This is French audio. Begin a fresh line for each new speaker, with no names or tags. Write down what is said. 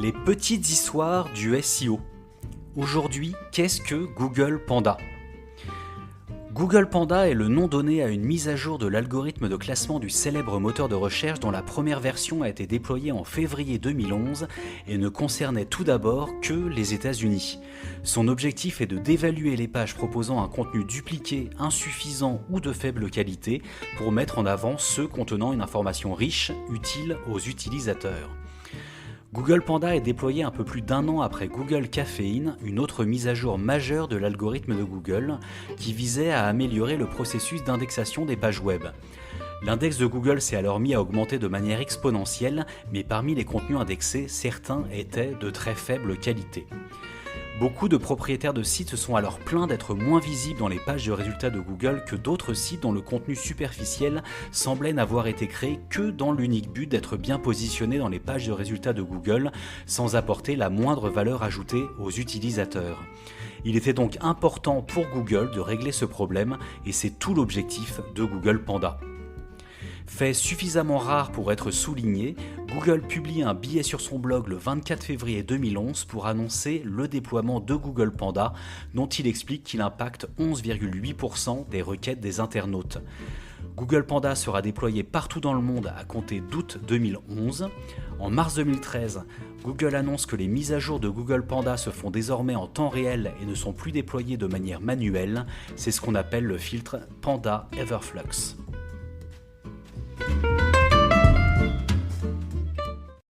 Les petites histoires du SEO. Aujourd'hui, qu'est-ce que Google Panda ? Google Panda est le nom donné à une mise à jour de l'algorithme de classement du célèbre moteur de recherche dont la première version a été déployée en février 2011 et ne concernait tout d'abord que les États-Unis. Son objectif est de dévaluer les pages proposant un contenu dupliqué, insuffisant ou de faible qualité pour mettre en avant ceux contenant une information riche, utile aux utilisateurs. Google Panda est déployé un peu plus d'un an après Google Caffeine, une autre mise à jour majeure de l'algorithme de Google, qui visait à améliorer le processus d'indexation des pages web. L'index de Google s'est alors mis à augmenter de manière exponentielle, mais parmi les contenus indexés, certains étaient de très faible qualité. Beaucoup de propriétaires de sites se sont alors plaints d'être moins visibles dans les pages de résultats de Google que d'autres sites dont le contenu superficiel semblait n'avoir été créé que dans l'unique but d'être bien positionné dans les pages de résultats de Google sans apporter la moindre valeur ajoutée aux utilisateurs. Il était donc important pour Google de régler ce problème et c'est tout l'objectif de Google Panda. Fait suffisamment rare pour être souligné, Google publie un billet sur son blog le 24 février 2011 pour annoncer le déploiement de Google Panda, dont il explique qu'il impacte 11,8% des requêtes des internautes. Google Panda sera déployé partout dans le monde à compter d'août 2011. En mars 2013, Google annonce que les mises à jour de Google Panda se font désormais en temps réel et ne sont plus déployées de manière manuelle. C'est ce qu'on appelle le filtre Panda Everflux.